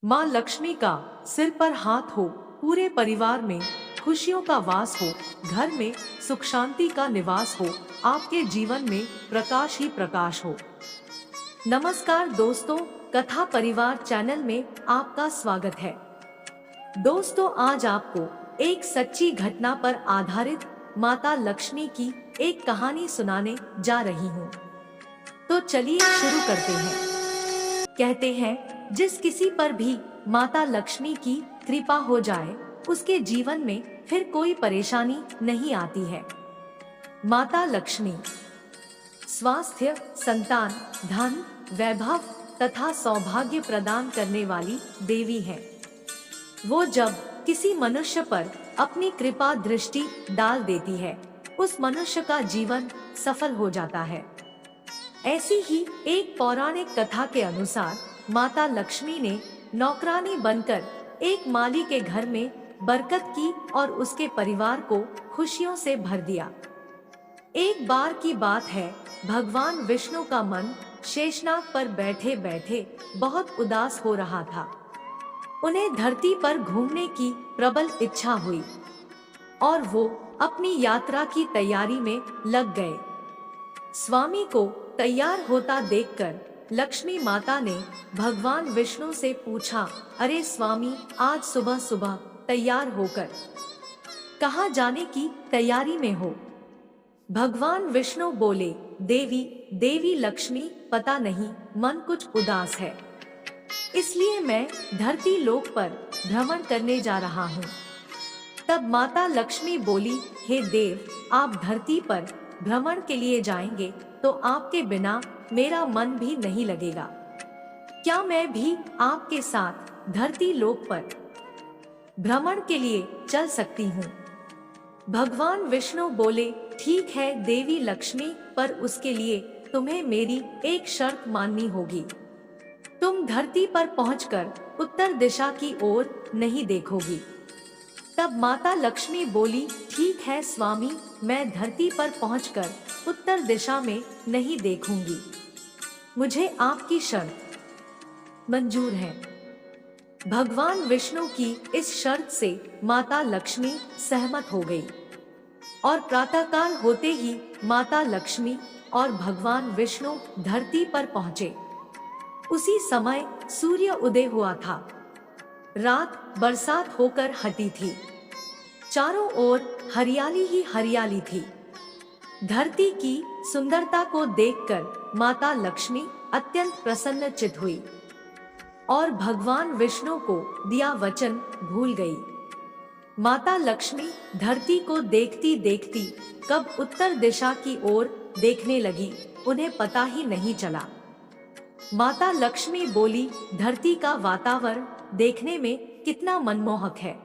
माँ लक्ष्मी का सिर पर हाथ हो, पूरे परिवार में खुशियों का वास हो, घर में सुख शांति का निवास हो, आपके जीवन में प्रकाश ही प्रकाश हो। नमस्कार दोस्तों, कथा परिवार चैनल में आपका स्वागत है। दोस्तों, आज आपको एक सच्ची घटना पर आधारित माता लक्ष्मी की एक कहानी सुनाने जा रही हूँ। तो चलिए शुरू करते हैं। कहते हैं, जिस किसी पर भी माता लक्ष्मी की कृपा हो जाए, उसके जीवन में फिर कोई परेशानी नहीं आती है। माता लक्ष्मी स्वास्थ्य, संतान, धन, वैभव तथा सौभाग्य प्रदान करने वाली देवी है। वो जब किसी मनुष्य पर अपनी कृपा दृष्टि डाल देती है, उस मनुष्य का जीवन सफल हो जाता है। ऐसी ही एक पौराणिक कथा के अनुसार माता लक्ष्मी ने नौकरानी बनकर एक माली के घर में बरकत की और उसके परिवार को खुशियों से भर दिया। एक बार की बात है, भगवान विष्णु का मन शेषनाग पर बैठे बैठे बहुत उदास हो रहा था। उन्हें धरती पर घूमने की प्रबल इच्छा हुई और वो अपनी यात्रा की तैयारी में लग गए। स्वामी को तैयार होता देखकर लक्ष्मी माता ने भगवान विष्णु से पूछा, अरे स्वामी, आज सुबह सुबह तैयार होकर कहाँ जाने की तैयारी में हो? भगवान विष्णु बोले, देवी लक्ष्मी, पता नहीं, मन कुछ उदास है, इसलिए मैं धरती लोक पर भ्रमण करने जा रहा हूँ। तब माता लक्ष्मी बोली, हे देव, आप धरती पर भ्रमण के लिए जाएंगे तो आपके बिना मेरा मन भी नहीं लगेगा। क्या मैं भी आपके साथ धरती लोक पर भ्रमण के लिए चल सकती हूँ? भगवान विष्णु बोले, ठीक है देवी लक्ष्मी, पर उसके लिए तुम्हें मेरी एक शर्त माननी होगी। तुम धरती पर पहुंचकर उत्तर दिशा की ओर नहीं देखोगी। तब माता लक्ष्मी बोली, ठीक है स्वामी, मैं धरती पर पहुंचकर उत्तर दिशा में नहीं देखूंगी। मुझे आपकी शर्त मंजूर है। भगवान विष्णु की इस शर्त से माता लक्ष्मी सहमत हो गई और प्रातःकाल होते ही माता लक्ष्मी और भगवान विष्णु धरती पर पहुंचे। उसी समय सूर्य उदय हुआ था। रात बरसात होकर हटी थी। चारों ओर हरियाली ही हरियाली थी। धरती की सुंदरता को देखकर माता लक्ष्मी अत्यंत प्रसन्नचित हुई और भगवान विष्णु को दिया वचन भूल गई। माता लक्ष्मी धरती को देखती देखती कब उत्तर दिशा की ओर देखने लगी, उन्हें पता ही नहीं चला। माता लक्ष्मी बोली, धरती का वातावरण देखने में कितना मनमोहक है,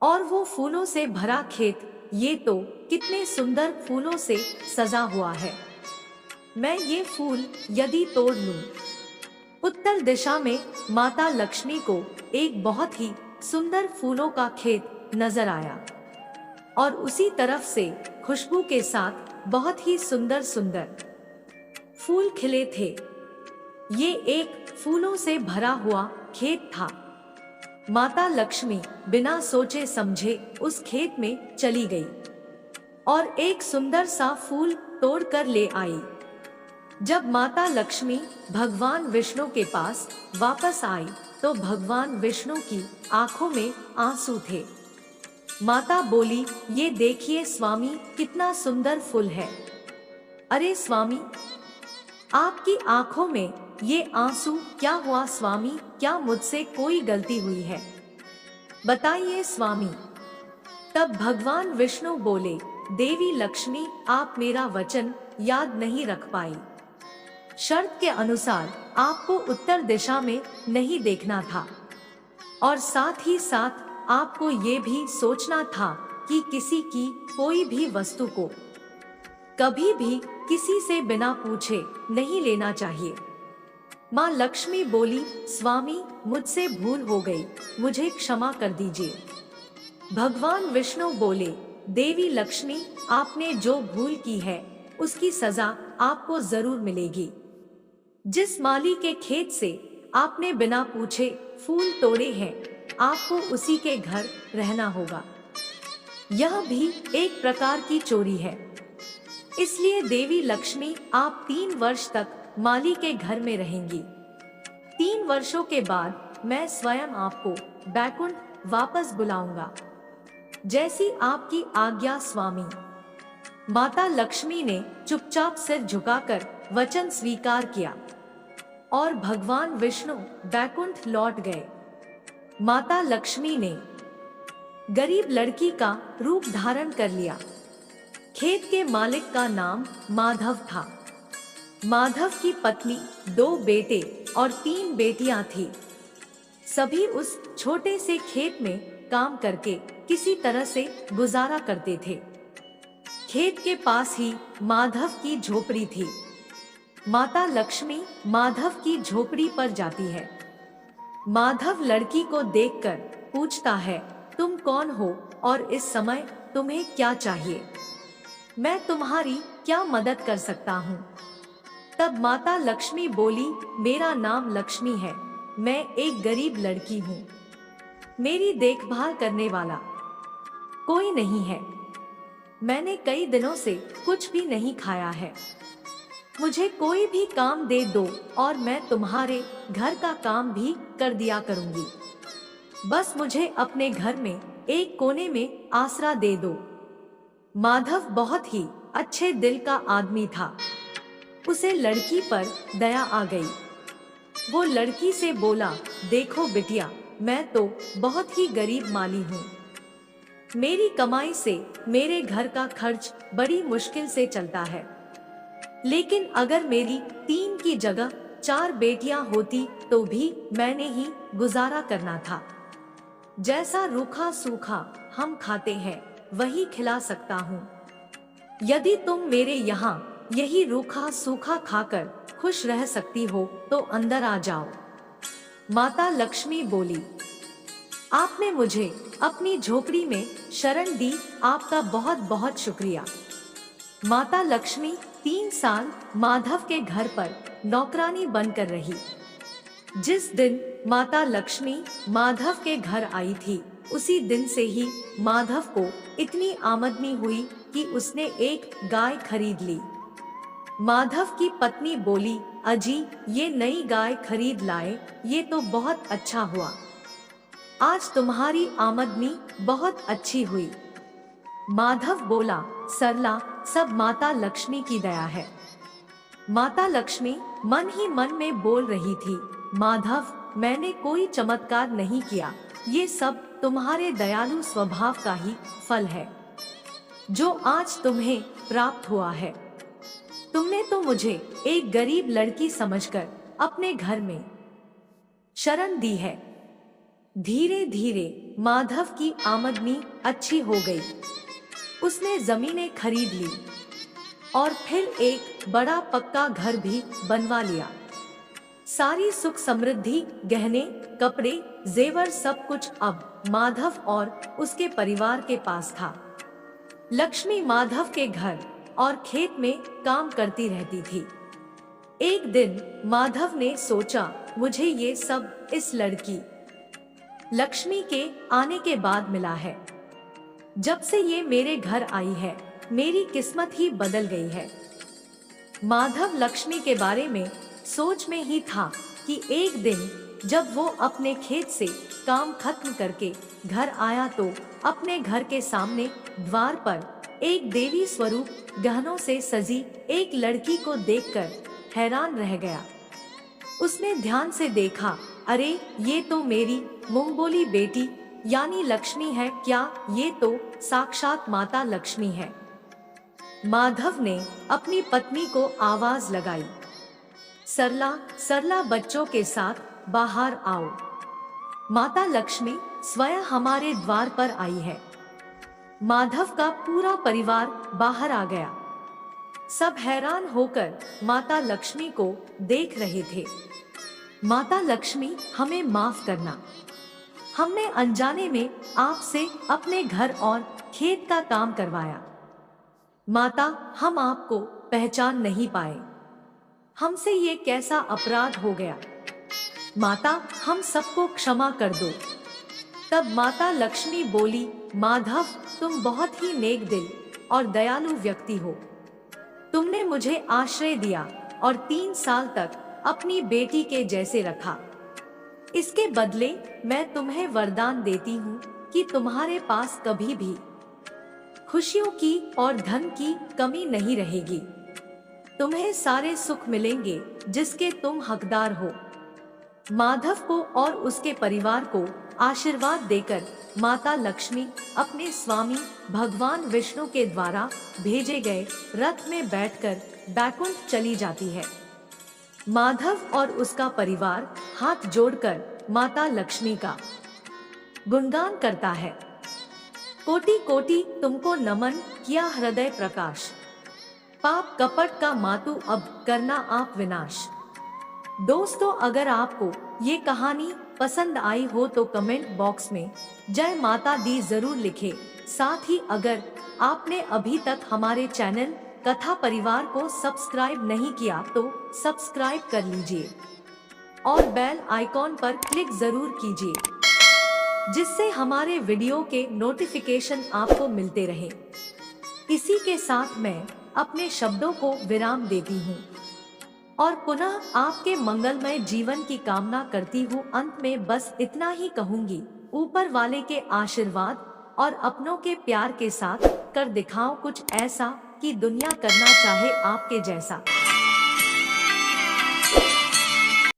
और वो फूलों से भरा खेत, ये तो कितने सुंदर फूलों से सजा हुआ है। मैं ये फूल यदि तोड़ लूं। उत्तर दिशा में माता लक्ष्मी को एक बहुत ही सुंदर फूलों का खेत नजर आया और उसी तरफ से खुशबू के साथ बहुत ही सुंदर सुंदर फूल खिले थे। ये एक फूलों से भरा हुआ खेत था। माता लक्ष्मी बिना सोचे समझे उस खेत में चली गई और एक सुंदर सा फूल तोड़कर ले आई। जब माता लक्ष्मी भगवान विष्णु के पास वापस आई तो भगवान विष्णु की आंखों में आंसू थे। माता बोली, ये देखिए स्वामी, कितना सुंदर फूल है। अरे स्वामी, आपकी आंखों में ये आंसू क्या हुआ स्वामी? क्या मुझसे कोई गलती हुई है? बताइए स्वामी। तब भगवान विष्णु बोले, देवी लक्ष्मी, आप मेरा वचन याद नहीं रख पाई। शर्त के अनुसार आपको उत्तर दिशा में नहीं देखना था और साथ ही साथ आपको ये भी सोचना था कि किसी की कोई भी वस्तु को कभी भी किसी से बिना पूछे नहीं लेना चाहिए। माँ लक्ष्मी बोली, स्वामी, मुझसे भूल हो गई, मुझे क्षमा कर दीजिए। भगवान विष्णु बोले, देवी लक्ष्मी, आपने जो भूल की है उसकी सजा आपको जरूर मिलेगी। जिस माली के खेत से आपने बिना पूछे फूल तोड़े हैं, आपको उसी के घर रहना होगा। यह भी एक प्रकार की चोरी है। इसलिए देवी लक्ष्मी आप 3 वर्ष तक माली के घर में रहेंगी। 3 वर्षों के बाद मैं स्वयं आपको बैकुंठ वापस बुलाऊंगा। जैसी आपकी आज्ञा स्वामी। माता लक्ष्मी ने चुपचाप सिर झुकाकर वचन स्वीकार किया और भगवान विष्णु बैकुंठ लौट गए। माता लक्ष्मी ने गरीब लड़की का रूप धारण कर लिया। खेत के मालिक का नाम माधव था। माधव की पत्नी, 2 बेटे और 3 बेटियां थी। सभी उस छोटे से खेत में काम करके किसी तरह से गुजारा करते थे। खेत के पास ही माधव की झोपड़ी थी। माता लक्ष्मी माधव की झोपड़ी पर जाती है। माधव लड़की को देखकर पूछता है, तुम कौन हो और इस समय तुम्हें क्या चाहिए? मैं तुम्हारी क्या मदद कर सकता हूँ? तब माता लक्ष्मी बोली, मेरा नाम लक्ष्मी है, मैं एक गरीब लड़की हूँ। मेरी देखभाल करने वाला कोई नहीं है। मैंने कई दिनों से कुछ भी नहीं खाया है। मुझे कोई भी काम दे दो और मैं तुम्हारे घर का काम भी कर दिया करूंगी। बस मुझे अपने घर में एक कोने में आसरा दे दो। माधव बहुत ही अच्छे दिल का आदमी था। उसे लड़की पर दया आ गई। वो लड़की से बोला, देखो बिटिया, मैं तो बहुत ही गरीब माली हूँ। मेरी कमाई से मेरे घर का खर्च बड़ी मुश्किल से चलता है। लेकिन अगर मेरी 3 की जगह 4 बेटियां होती तो भी मैंने ही गुजारा करना था। जैसा रूखा सूखा हम खाते हैं वही खिला सकता हूँ। यदि तुम मेरे यहाँ यही रूखा सूखा खाकर खुश रह सकती हो तो अंदर आ जाओ। माता लक्ष्मी बोली, आपने मुझे अपनी झोपड़ी में शरण दी, आपका बहुत बहुत शुक्रिया। माता लक्ष्मी 3 साल माधव के घर पर नौकरानी बनकर रही। जिस दिन माता लक्ष्मी माधव के घर आई थी, उसी दिन से ही माधव को इतनी आमदनी हुई कि उसने एक गाय खरीद ली। माधव की पत्नी बोली, अजी ये नई गाय खरीद लाए, ये तो बहुत अच्छा हुआ। आज तुम्हारी आमदनी बहुत अच्छी हुई। माधव बोला, सरला, सब माता लक्ष्मी की दया है। माता लक्ष्मी मन ही मन में बोल रही थी, माधव, मैंने कोई चमत्कार नहीं किया, ये सब तुम्हारे दयालु स्वभाव का ही फल है जो आज तुम्हें प्राप्त हुआ है। तुमने तो मुझे एक गरीब लड़की समझकर अपने घर में शरण दी है। धीरे धीरे माधव की आमदनी अच्छी हो गई। उसने जमीनें खरीद ली और फिर एक बड़ा पक्का घर भी बनवा लिया। सारी सुख समृद्धि, गहने, कपड़े, जेवर सब कुछ अब माधव और उसके परिवार के पास था। लक्ष्मी माधव के घर और खेत में काम करती रहती थी। एक दिन माधव ने सोचा, मुझे ये सब इस लड़की लक्ष्मी के आने के बाद मिला है। जब से ये मेरे घर आई है, मेरी किस्मत ही बदल गई है। माधव लक्ष्मी के बारे में सोच में ही था कि एक दिन जब वो अपने खेत से काम खत्म करके घर आया तो अपने घर के सामने द्वार पर एक देवी स्वरूप गहनों से सजी एक लड़की को देखकर हैरान रह गया। उसने ध्यान से देखा, अरे ये तो मेरी मुंहबोली बेटी यानी लक्ष्मी है क्या? ये तो साक्षात माता लक्ष्मी है। माधव ने अपनी पत्नी को आवाज लगाई, सरला, सरला, बच्चों के साथ बाहर आओ। माता लक्ष्मी स्वयं हमारे द्वार पर आई है। माधव का पूरा परिवार बाहर आ गया। सब हैरान होकर माता लक्ष्मी को देख रहे थे। माता लक्ष्मी, हमें माफ करना, हमने अनजाने में आपसे अपने घर और खेत का काम करवाया। माता, हम आपको पहचान नहीं पाए, हमसे ये कैसा अपराध हो गया। माता, हम सबको क्षमा कर दो। तब माता लक्ष्मी बोली, माधव, तुम बहुत ही नेक दिल और दयालु व्यक्ति हो। तुमने मुझे आश्रय दिया और 3 साल तक अपनी बेटी के जैसे रखा। इसके बदले मैं तुम्हें वरदान देती हूँ कि तुम्हारे पास कभी भी खुशियों की और धन की कमी नहीं रहेगी। तुम्हें सारे सुख मिलेंगे जिसके तुम हकदार हो। माधव को और उसके परिवार को आशीर्वाद देकर माता लक्ष्मी अपने स्वामी भगवान विष्णु के द्वारा भेजे गए रथ में बैठकर बैकुंठ चली जाती है। माधव और उसका परिवार हाथ जोड़कर माता लक्ष्मी का गुणगान करता है। कोटि कोटि तुमको नमन किया हृदय प्रकाश, पाप कपट का मातु अब करना आप विनाश। दोस्तों, अगर आपको ये कहानी पसंद आई हो तो कमेंट बॉक्स में जय माता दी जरूर लिखें। साथ ही अगर आपने अभी तक हमारे चैनल कथा परिवार को सब्सक्राइब नहीं किया तो सब्सक्राइब कर लीजिए और बेल आइकॉन पर क्लिक जरूर कीजिए, जिससे हमारे वीडियो के नोटिफिकेशन आपको मिलते रहे। इसी के साथ मैं अपने शब्दों को विराम देती हूँ और पुनः आपके मंगलमय जीवन की कामना करती हूँ। अंत में बस इतना ही कहूंगी, ऊपर वाले के आशीर्वाद और अपनों के प्यार के साथ कर दिखाओ कुछ ऐसा कि दुनिया करना चाहे आपके जैसा।